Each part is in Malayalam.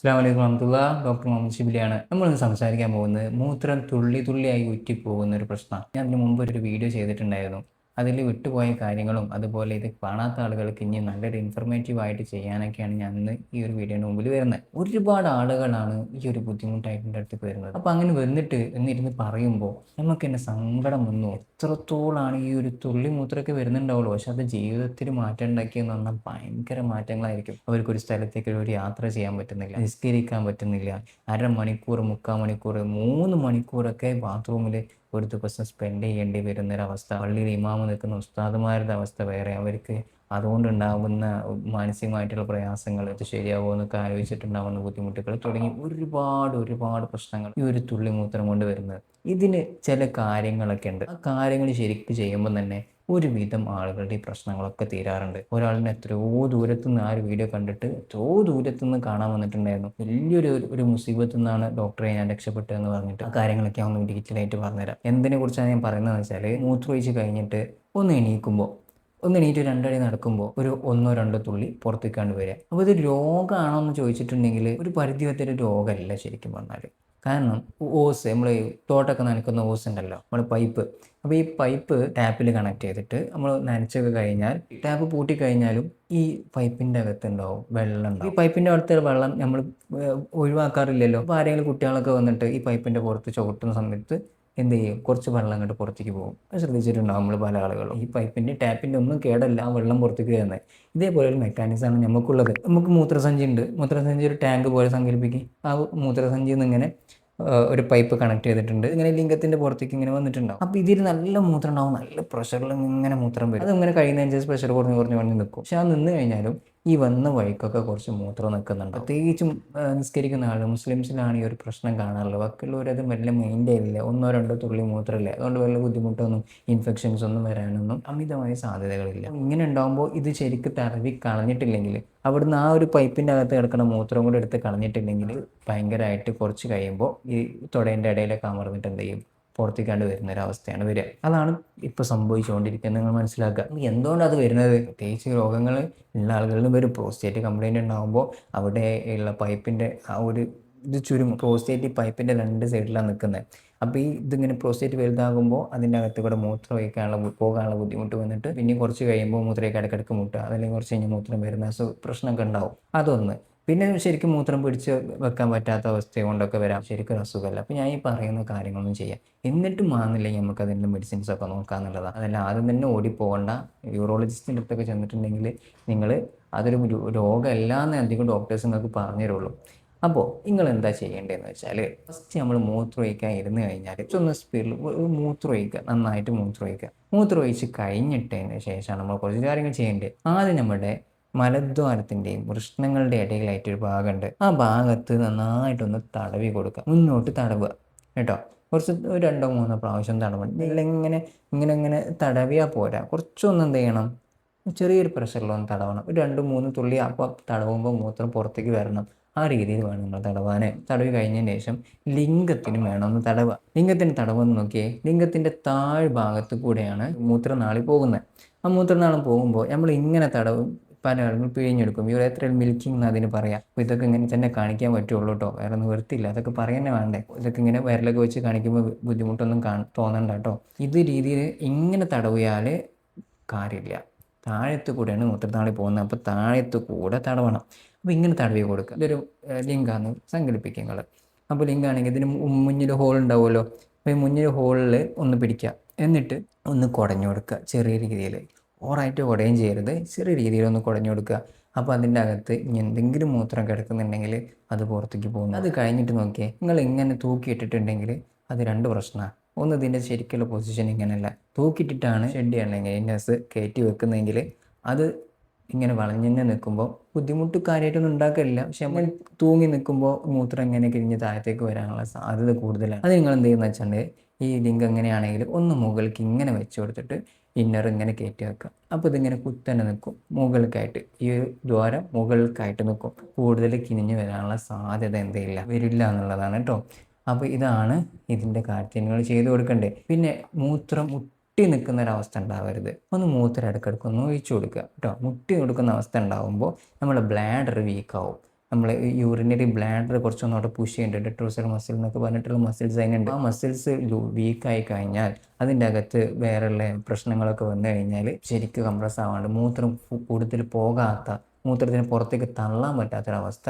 അസ്സലാമു അലൈക്കും വറഹ്മത്തുള്ളാ. ഡോക്ടർ മുഹമ്മദ് ഷിബിലിയാണ്. നമ്മളിന്ന് സംസാരിക്കാൻ പോകുന്നത് മൂത്രം തുള്ളി തുള്ളിയായി ഉറ്റിപ്പോകുന്ന ഒരു പ്രശ്നമാണ്. ഞാൻ അതിന് മുമ്പ് ഒരു വീഡിയോ ചെയ്തിട്ടുണ്ടായിരുന്നു. അതിൽ വിട്ടുപോയ കാര്യങ്ങളും അതുപോലെ ഇത് കാണാത്ത ആളുകൾക്ക് ഇനി നല്ലൊരു ഇൻഫർമേറ്റീവ് ആയിട്ട് ചെയ്യാനൊക്കെയാണ് ഞാൻ ഇന്ന് ഈ ഒരു വീഡിയോയുടെ മുമ്പിൽ വരുന്നത്. ഒരുപാട് ആളുകളാണ് ഈ ഒരു ബുദ്ധിമുട്ടായിട്ട് എൻ്റെ അടുത്തേക്ക് വരുന്നത്. അപ്പോൾ അങ്ങനെ വന്നിട്ട് എന്നിരുന്ന് പറയുമ്പോൾ നമുക്ക് തന്നെ സങ്കടം വന്നു. എത്രത്തോളാണ് ഈ ഒരു തുള്ളി മൂത്രമൊക്കെ വരുന്നുണ്ടാവുള്ളൂ, പക്ഷെ അത് ജീവിതത്തിൽ മാറ്റം ഉണ്ടാക്കിയെന്ന് പറഞ്ഞാൽ ഭയങ്കര മാറ്റങ്ങളായിരിക്കും. അവർക്കൊരു സ്ഥലത്തേക്ക് ഒരു യാത്ര ചെയ്യാൻ പറ്റുന്നില്ല, നിസ്കരിക്കാൻ പറ്റുന്നില്ല, അരമണിക്കൂർ, 3/4 മണിക്കൂർ, 3 മണിക്കൂറൊക്കെ ബാത്റൂമിൽ ഒരു ദിവസം സ്പെൻഡ് ചെയ്യേണ്ടി വരുന്നൊരവസ്ഥ. പള്ളിയിൽ ഇമാമ് നിൽക്കുന്ന ഉസ്താദുമാരുടെ അവസ്ഥ വേറെ. അവർക്ക് അതുകൊണ്ടുണ്ടാകുന്ന മാനസികമായിട്ടുള്ള പ്രയാസങ്ങൾ, ഇത് ശരിയാവുമോ എന്നൊക്കെ ആലോചിച്ചിട്ടുണ്ടാകുന്ന ബുദ്ധിമുട്ടുകൾ തുടങ്ങി ഒരുപാട് പ്രശ്നങ്ങൾ ഈ ഒരു തുള്ളി മൂത്രം കൊണ്ട് വരുന്നത്. ഇതിന് ചില കാര്യങ്ങളൊക്കെ ഉണ്ട്. ആ കാര്യങ്ങൾ ശരിക്കും ചെയ്യുമ്പോൾ തന്നെ ഒരുവിധം ആളുകളുടെ ഈ പ്രശ്നങ്ങളൊക്കെ തീരാറുണ്ട്. ഒരാളിനെ എത്രയോ ദൂരത്തുനിന്ന് ആ ഒരു വീഡിയോ കണ്ടിട്ട് എത്രയോ ദൂരത്തുനിന്ന് കാണാൻ വന്നിട്ടുണ്ടായിരുന്നു. വലിയൊരു മുസീബത്തിൽ നിന്നാണ് ഡോക്ടറെ ഞാൻ രക്ഷപ്പെട്ടതെന്ന് പറഞ്ഞിട്ട് ആ കാര്യങ്ങളൊക്കെ ഒന്ന് ഡീറ്റെയിലായിട്ട് പറഞ്ഞുതരാം. എന്തിനെ കുറിച്ചാണ് ഞാൻ പറയുന്നതെന്ന് വെച്ചാൽ, മൂത്രമൊഴിച്ച് കഴിഞ്ഞിട്ട് ഒന്ന് എണീറ്റ് രണ്ടടി നടക്കുമ്പോൾ ഒരു ഒന്നോ രണ്ടോ തുള്ളി പുറത്തേക്കാണ്ട് വരിക. അപ്പോൾ ഇത് രോഗമാണോ എന്ന് ചോദിച്ചിട്ടുണ്ടെങ്കിൽ ഒരു പരിധി വരെ ഒരു രോഗമല്ല ശരിക്കും പറഞ്ഞാൽ. കാരണം ഓസ്, നമ്മൾ തോട്ടൊക്കെ നനയ്ക്കുന്ന ഓസ് ഉണ്ടല്ലോ, നമ്മൾ പൈപ്പ്. അപ്പോൾ ഈ പൈപ്പ് ടാപ്പിൽ കണക്ട് ചെയ്തിട്ട് നമ്മൾ നനച്ചൊക്കെ കഴിഞ്ഞാൽ ടാപ്പ് പൂട്ടിക്കഴിഞ്ഞാലും ഈ പൈപ്പിൻ്റെ അകത്തുണ്ടാവും വെള്ളം ഉണ്ടാവും. ഈ പൈപ്പിൻ്റെ അകത്തെ വെള്ളം നമ്മൾ ഒഴിവാക്കാറില്ലല്ലോ. അപ്പോൾ ആരെങ്കിലും കുട്ടികളൊക്കെ വന്നിട്ട് ഈ പൈപ്പിൻ്റെ പുറത്ത് ചവിട്ടുന്ന സമയത്ത് എന്ത് ചെയ്യും, കുറച്ച് വെള്ളം അങ്ങോട്ട് പുറത്തേക്ക് പോകും. അത് ശ്രദ്ധിച്ചിട്ടുണ്ടാവും നമ്മൾ പല ആളുകളും. ഈ പൈപ്പിൻ്റെ ടാപ്പിൻ്റെ ഒന്നും കേടല്ല, ആ വെള്ളം പുറത്തേക്ക് വരുന്നത്. ഇതേപോലെ ഒരു മെക്കാനിസമാണ് നമുക്കുള്ളത്. നമുക്ക് മൂത്രസഞ്ചി ഉണ്ട്. മൂത്രസഞ്ചി ഒരു ടാങ്ക് പോലെ സങ്കല്പിക്കും. ആ മൂത്രസഞ്ചിയിൽ നിന്ന് ഇങ്ങനെ ഒരു പൈപ്പ് കണക്ട് ചെയ്തിട്ടുണ്ട്. ഇങ്ങനെ ലിംഗത്തിൻ്റെ പുറത്തേക്ക് ഇങ്ങനെ വന്നിട്ടുണ്ടാവും. അപ്പോൾ ഇതിൽ നല്ല മൂത്രം ഉണ്ടാവും, നല്ല പ്രഷറിൽ ഇങ്ങനെ മൂത്രം വരും. അതിങ്ങനെ കഴിയുന്നതിനനുസരിച്ച് പ്രഷർ കുറഞ്ഞ് നിൽക്കും. പക്ഷെ അത് നിന്ന് കഴിഞ്ഞാലും ഈ വന്ന വഴിക്കൊക്കെ കുറച്ച് മൂത്രം നിൽക്കുന്നുണ്ട്. പ്രത്യേകിച്ചും നിസ്കരിക്കുന്ന ആൾ മുസ്ലിംസിലാണ് ഈ ഒരു പ്രശ്നം കാണാറുള്ളത്. ബാക്കിയുള്ളവരത് വല്ല മൈൻഡ് ചെയ്യില്ല. ഒന്നോ രണ്ടോ തുള്ളി മൂത്രമില്ല, അതുകൊണ്ട് വല്ല ബുദ്ധിമുട്ടൊന്നും ഇൻഫെക്ഷൻസ് ഒന്നും വരാനൊന്നും അമിതമായ സാധ്യതകളില്ല. ഇങ്ങനെ ഉണ്ടാകുമ്പോൾ ഇത് ശരിക്കും തടവി കളഞ്ഞിട്ടില്ലെങ്കിൽ, അവിടുന്ന് ആ ഒരു പൈപ്പിൻ്റെ അകത്ത് കിടക്കുന്ന മൂത്രം കൂടെ എടുത്ത് കളഞ്ഞിട്ടില്ലെങ്കിൽ ഭയങ്കരമായിട്ട് കുറച്ച് കഴിയുമ്പോൾ ഈ തുടേൻ്റെ ഇടയിലൊക്കെ അമർന്നിട്ട് എന്ത് ചെയ്യും, പുറത്തേക്കാണ്ട് വരുന്നൊരവസ്ഥയാണ് വരിക. അതാണ് ഇപ്പോൾ സംഭവിച്ചുകൊണ്ടിരിക്കുന്നത്. നിങ്ങൾ മനസ്സിലാക്കുക. എന്തുകൊണ്ടാണ് അത് വരുന്നത്? പ്രത്യേകിച്ച് രോഗങ്ങൾ ഉള്ള ആളുകളിലും വരും. പ്രോസ്റ്റേറ്റ് കംപ്ലൈൻറ്റ് ഉണ്ടാകുമ്പോൾ അവിടെ ഉള്ള പൈപ്പിൻ്റെ ആ ഒരു ഇത് ചുരുങ്ങും. പ്രോസ്റ്റേറ്റ് ഈ പൈപ്പിൻ്റെ രണ്ട് സൈഡിലാണ് നിൽക്കുന്നത്. അപ്പോൾ ഈ ഇതിങ്ങനെ പ്രോസ്റ്റേറ്റ് വലുതാകുമ്പോൾ അതിൻ്റെ അകത്ത് കൂടെ മൂത്രം പോകാനുള്ള ബുദ്ധിമുട്ട് വന്നിട്ട് പിന്നെ കുറച്ച് കഴിയുമ്പോൾ മൂത്രമൊക്കെ ഇടയ്ക്കിടയ്ക്ക് മുട്ടുക, അതല്ലെങ്കിൽ കുറച്ച് കഴിഞ്ഞ് മൂത്രം വരുന്ന പ്രശ്നമൊക്കെ ഉണ്ടാവും. അതൊന്ന്. പിന്നെ ശരിക്കും മൂത്രം പിടിച്ച് വെക്കാൻ പറ്റാത്ത അവസ്ഥ കൊണ്ടൊക്കെ വരാം. ശരിക്കും ഒരു അസുഖമല്ല. അപ്പോൾ ഞാൻ ഈ പറയുന്ന കാര്യങ്ങളൊന്നും ചെയ്യാം. എന്നിട്ടും മാറുന്നില്ലെങ്കിൽ നമുക്ക് അതിൻ്റെ മെഡിസിൻസൊക്കെ നോക്കാമെന്നുള്ളതാണ്. അതല്ല ആദ്യം തന്നെ ഓടിപ്പോകണ്ട. യൂറോളജിസ്റ്റിൻ്റെ അടുത്തൊക്കെ ചെന്നിട്ടുണ്ടെങ്കിൽ നിങ്ങൾ അതൊരു രോഗമല്ല എന്ന് അധികം ഡോക്ടേഴ്സ് നിങ്ങൾക്ക് പറഞ്ഞു തരുള്ളൂ. അപ്പോൾ നിങ്ങൾ എന്താ ചെയ്യേണ്ടതെന്ന് വെച്ചാൽ, ഫസ്റ്റ് നമ്മൾ മൂത്രമൊഴിക്കാൻ ഇരുന്ന് കഴിഞ്ഞാൽ ഒന്ന് സ്പീഡിൽ മൂത്രമൊഴിക്കുക, നന്നായിട്ട് മൂത്രമൊഴിക്കുക. മൂത്രമൊഴിച്ച് കഴിഞ്ഞിട്ടതിന് ശേഷമാണ് നമ്മൾ കുറച്ച് കാര്യങ്ങൾ ചെയ്യേണ്ടത്. ആദ്യം നമ്മുടെ മലദ്വാരത്തിൻ്റെയും വൃഷ്ണങ്ങളുടെ ഇടയിലായിട്ടൊരു ഭാഗമുണ്ട്. ആ ഭാഗത്ത് നന്നായിട്ടൊന്ന് തടവി കൊടുക്കുക. മുന്നോട്ട് തടവുക കേട്ടോ. കുറച്ച് ഒരു 2-3 പ്രാവശ്യം തടവണം. ഇങ്ങനെ ഇങ്ങനെ ഇങ്ങനെ തടവിയാൽ പോരാ. കുറച്ചൊന്നും എന്ത് ചെയ്യണം, ചെറിയൊരു പ്രഷറിലൊന്ന് തടവണം. ഒരു 2-3 തുള്ളി അപ്പോൾ തടവുമ്പോൾ മൂത്രം പുറത്തേക്ക് വരണം. ആ രീതിയിൽ വേണം നിങ്ങൾ തടവാൻ. തടവി കഴിഞ്ഞതിന് ശേഷം ലിംഗത്തിനും വേണമെന്ന് തടവുക. ലിംഗത്തിന് തടവെന്ന് നോക്കിയേ, ലിംഗത്തിൻ്റെ താഴ്ഭാഗത്ത് കൂടെയാണ് മൂത്രനാളി പോകുന്നത്. ആ മൂത്രനാളം പോകുമ്പോൾ നമ്മൾ ഇങ്ങനെ തടവും. പല ആളുകൾ പിഴിഞ്ഞെടുക്കും. യൂറേത്രൽ മിൽക്കിംഗ് എന്ന് അതിന് പറയാം. അപ്പോൾ ഇതൊക്കെ ഇങ്ങനെ തന്നെ കാണിക്കാൻ പറ്റുള്ളൂ കേട്ടോ, വേറെ നിവൃത്തിയില്ല. അതൊക്കെ പറയാൻ തന്നെ വേണ്ടേ. ഇതൊക്കെ ഇങ്ങനെ വിരലൊക്കെ വെച്ച് കാണിക്കുമ്പോൾ ബുദ്ധിമുട്ടൊന്നും തോന്നണ്ട കേട്ടോ. ഇത് രീതിയിൽ ഇങ്ങനെ തടവിയാൽ കാര്യമില്ല. താഴത്ത് കൂടെയാണ് മൂത്രനാളി പോകുന്നത്. അപ്പോൾ താഴത്ത് കൂടെ തടവണം. അപ്പോൾ ഇങ്ങനെ തടവി കൊടുക്കുക. ഇതൊരു ലിംഗാന്ന് സങ്കല്പിക്കുക നിങ്ങൾ. അപ്പോൾ ലിംഗാണെങ്കിൽ ഇതിന് മുന്നിൽ ഹോൾ ഉണ്ടാവുമല്ലോ. അപ്പോൾ ഈ മുന്നിൽ ഹോളിൽ ഒന്ന് പിടിക്കുക. എന്നിട്ട് ഒന്ന് കുടഞ്ഞു കൊടുക്കുക ചെറിയ രീതിയിൽ. ഓവറായിട്ട് കുടയും ചെയ്യരുത്, ചെറിയ രീതിയിൽ ഒന്ന് കുടഞ്ഞു കൊടുക്കുക. അപ്പോൾ അതിൻ്റെ അകത്ത് ഇനി എന്തെങ്കിലും മൂത്രം കിടക്കുന്നുണ്ടെങ്കിൽ അത് പുറത്തേക്ക് പോകുന്നു. അത് കഴിഞ്ഞിട്ട് നോക്കിയേ, നിങ്ങൾ ഇങ്ങനെ തൂക്കിയിട്ടിട്ടുണ്ടെങ്കിൽ അത് 2 പ്രശ്നമാണ്. ഒന്ന്, ഇതിൻ്റെ ശരിക്കുള്ള പൊസിഷൻ ഇങ്ങനെയല്ല. തൂക്കിയിട്ടിട്ടാണ് ഷെഡ് ചെയ്യണമെങ്കിൽ നഴ്സ് കയറ്റി വെക്കുന്നതെങ്കിൽ അത് ഇങ്ങനെ വളഞ്ഞു നിൽക്കുമ്പോൾ ബുദ്ധിമുട്ട് കാര്യമായിട്ടൊന്നും ഉണ്ടാക്കില്ല. പക്ഷെ നമ്മൾ തൂങ്ങി നിൽക്കുമ്പോൾ മൂത്രം ഇങ്ങനെ കിഴിഞ്ഞ് താഴത്തേക്ക് വരാനുള്ള സാധ്യത കൂടുതലാണ്. അത് നിങ്ങൾ എന്ത് ചെയ്യുന്ന വെച്ചാൽ, ഈ ലിംഗം എങ്ങനെയാണെങ്കിൽ ഒന്ന് മുകൾക്ക് ഇങ്ങനെ വെച്ച് കൊടുത്തിട്ട് ഇന്നർ ഇങ്ങനെ കയറ്റി വെക്കുക. അപ്പോൾ ഇതിങ്ങനെ കുത്തനെ നിൽക്കും. മുകൾക്കായിട്ട് ഈ ഒരു ദ്വാരം മുകൾക്കായിട്ട് നിൽക്കും. കൂടുതൽ കിനിഞ്ഞ് വരാനുള്ള സാധ്യത വരില്ല എന്നുള്ളതാണ് കേട്ടോ. അപ്പോൾ ഇതാണ് ഇതിൻ്റെ കാര്യത്തിൽ നിങ്ങൾ ചെയ്ത് കൊടുക്കേണ്ടത്. പിന്നെ മൂത്രം മുട്ടി നിൽക്കുന്ന ഒരവസ്ഥ ഉണ്ടാവരുത്. ഒന്ന് മൂത്രം ഇടയ്ക്കിടയ്ക്ക് ഒന്ന് ഒഴിച്ചു കൊടുക്കുക കേട്ടോ. മുട്ടി കൊടുക്കുന്ന അവസ്ഥ ഉണ്ടാകുമ്പോൾ നമ്മുടെ ബ്ലാഡർ വീക്കാവും. നമ്മൾ യൂറിനറി ബ്ലാഡർ കുറച്ചൊന്നോടെ പുഷ് ചെയ്യുന്നുണ്ട്. ഡെട്രോസൽ മസിൽ എന്നൊക്കെ പറഞ്ഞിട്ടുള്ള മസിൽസ് അതിനുണ്ട്. ആ മസിൽസ് വീക്കായി കഴിഞ്ഞാൽ അതിൻ്റെ അകത്ത് വേറെയുള്ള പ്രശ്നങ്ങളൊക്കെ വന്നു കഴിഞ്ഞാൽ ശരിക്കും കംപ്രസ് ആവാണ്ട് മൂത്രം കൂടുതൽ പോകാത്ത, മൂത്രത്തിന് പുറത്തേക്ക് തള്ളാൻ പറ്റാത്തൊരവസ്ഥ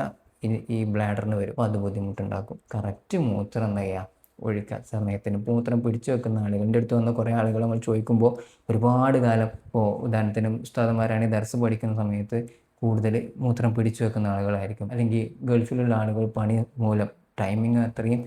ഈ ബ്ലാഡറിന് വരും. അപ്പോൾ അത് ബുദ്ധിമുട്ടുണ്ടാക്കും. കറക്റ്റ് മൂത്രം എന്താ ചെയ്യുക, ഒഴിക്കുക സമയത്തിന്. മൂത്രം പിടിച്ചു വെക്കുന്ന ആളുകൾ, എൻ്റെ അടുത്ത് വന്ന കുറേ ആളുകൾ നമ്മൾ ചോദിക്കുമ്പോൾ ഒരുപാട് കാലം, ഇപ്പോൾ ഉദാഹരണത്തിന് ഉസ്താദന്മാരാണെങ്കിൽ ദർസ് പഠിക്കുന്ന സമയത്ത് കൂടുതൽ മൂത്രം പിടിച്ചു വെക്കുന്ന ആളുകളായിരിക്കും. അല്ലെങ്കിൽ ഗൾഫിലുള്ള ആളുകൾ പണി മൂലം ടൈമിങ് അത്രയും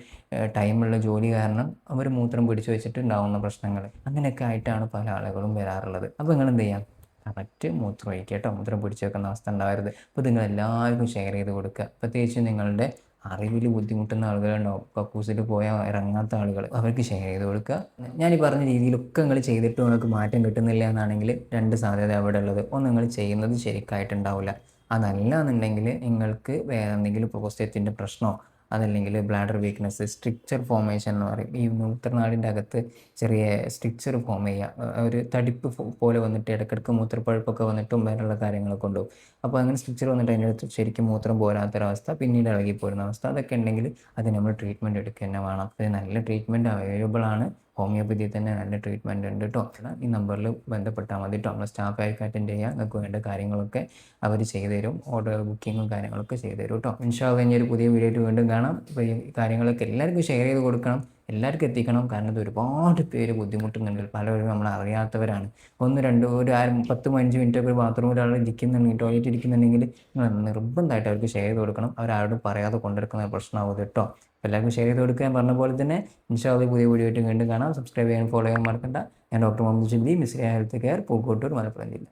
ടൈമുള്ള ജോലി കാരണം അവർ മൂത്രം പിടിച്ചു വെച്ചിട്ട് ഉണ്ടാകുന്ന പ്രശ്നങ്ങൾ, അങ്ങനെയൊക്കെ ആയിട്ടാണ് പല ആളുകളും വരാറുള്ളത്. അപ്പോൾ നിങ്ങൾ എന്ത് ചെയ്യാം, കറക്റ്റ് മൂത്രം ഒഴിക്കുക കേട്ടോ. മൂത്രം പിടിച്ചു വെക്കുന്ന അവസ്ഥ ഉണ്ടാവരുത്. അപ്പോൾ നിങ്ങൾ എല്ലാവർക്കും ഷെയർ ചെയ്ത് കൊടുക്കുക. പ്രത്യേകിച്ച് നിങ്ങളുടെ അറിവിൽ ബുദ്ധിമുട്ടുന്ന ആളുകളുണ്ടാവും, കക്കൂസിൽ പോയാൽ ഇറങ്ങാത്ത ആളുകൾ, അവർക്ക് ഷെയർ ചെയ്ത് കൊടുക്കുക. ഞാൻ ഈ പറഞ്ഞ രീതിയിലൊക്കെ നിങ്ങൾ ചെയ്തിട്ട് നിങ്ങൾക്ക് മാറ്റം കിട്ടുന്നില്ല എന്നാണെങ്കിൽ രണ്ട് സാധ്യത അവിടെ ഉള്ളത്. ഒന്ന്, നിങ്ങൾ ചെയ്യുന്നത് ശരിക്കായിട്ടുണ്ടാവില്ല. അതല്ല എന്നുണ്ടെങ്കിൽ നിങ്ങൾക്ക് വേറെ എന്തെങ്കിലും പ്രോസ്റ്റേറ്റിൻ്റെ പ്രശ്നമോ അതല്ലെങ്കിൽ ബ്ലാഡർ വീക്ക്നെസ്, സ്ട്രിക്ചർ ഫോർമേഷൻ എന്ന് പറയും. ഈ മൂത്രനാടിൻ്റെ അകത്ത് ചെറിയ സ്ട്രിക്ചർ ഫോം ചെയ്യുക, ഒരു തടിപ്പ് പോലെ വന്നിട്ട് ഇടയ്ക്കിടയ്ക്ക് മൂത്രപ്പഴുപ്പൊക്കെ വന്നിട്ടും വേറെയുള്ള കാര്യങ്ങളൊക്കെ ഉണ്ടാവും. അപ്പോൾ അങ്ങനെ സ്ട്രിക്ചർ വന്നിട്ട് അതിൻ്റെ അടുത്ത് ശരിക്കും മൂത്രം പോരാത്തൊരവസ്ഥ, പിന്നീട് ഇളകി പോരുന്ന അവസ്ഥ, അതൊക്കെ ഉണ്ടെങ്കിൽ അത് നമ്മൾ ട്രീറ്റ്മെൻറ്റ് എടുക്കുക തന്നെ വേണം. അത് നല്ല ട്രീറ്റ്മെൻറ്റ് അവൈലബിൾ ആണ്. ഹോമിയോപ്പതിയിൽ തന്നെ നല്ല ട്രീറ്റ്മെൻറ്റ് ഉണ്ട് കേട്ടോ. ഈ നമ്പറിൽ ബന്ധപ്പെട്ടാൽ മതി കേട്ടോ. നമ്മൾ സ്റ്റാഫായിട്ട് അറ്റൻഡ് ചെയ്യുക, നിങ്ങൾക്ക് വേണ്ട കാര്യങ്ങളൊക്കെ അവർ ചെയ്തു തരും. ഓർഡർ ബുക്കിങ്ങും കാര്യങ്ങളൊക്കെ ചെയ്തു തരും കേട്ടോ. ഇൻഷാ അല്ലാഹ് ഇനി ഒരു പുതിയ വീഡിയോ ആയിട്ട് വീണ്ടും കാണാം. അപ്പോൾ ഈ കാര്യങ്ങളൊക്കെ എല്ലാവർക്കും ഷെയർ ചെയ്ത് കൊടുക്കണം, എല്ലാവർക്കും എത്തിക്കണം. കാരണം ഇത് ഒരുപാട് പേര് ബുദ്ധിമുട്ടുന്നുണ്ട്. പലരും നമ്മൾ അറിയാത്തവരാണ്. ഒന്ന് രണ്ട് ഒരു 10-15 മിനിറ്റ് ഒക്കെ ഒരു ബാത്റൂമിൽ ഒരാൾ ഇരിക്കുന്നുണ്ടെങ്കിൽ, ടോയ്ലറ്റ് ഇരിക്കുന്നുണ്ടെങ്കിൽ നിങ്ങൾ നിർബന്ധമായിട്ട് അവർക്ക് ഷെയർ ചെയ്ത് കൊടുക്കണം. അവരാരോടും പറയാതെ കൊണ്ടെടുക്കുന്ന പ്രശ്നമാവും കേട്ടോ. എല്ലാവർക്കും ഷെയർ ചെയ്ത് കൊടുക്കുക. ഞാൻ പറഞ്ഞ പോലെ തന്നെ ഇൻഷാ അല്ലാഹ് പുതിയ വീഡിയോ ആയിട്ട് വീണ്ടും കാണാം. സബ്സ്ക്രൈബ് ചെയ്യാൻ, ഫോളോ ചെയ്യാൻ മറക്കണ്ട. ഞാൻ doctor Muhammad Shibli, Misriya health care, Pookkottur, Malappuram ജില്ല.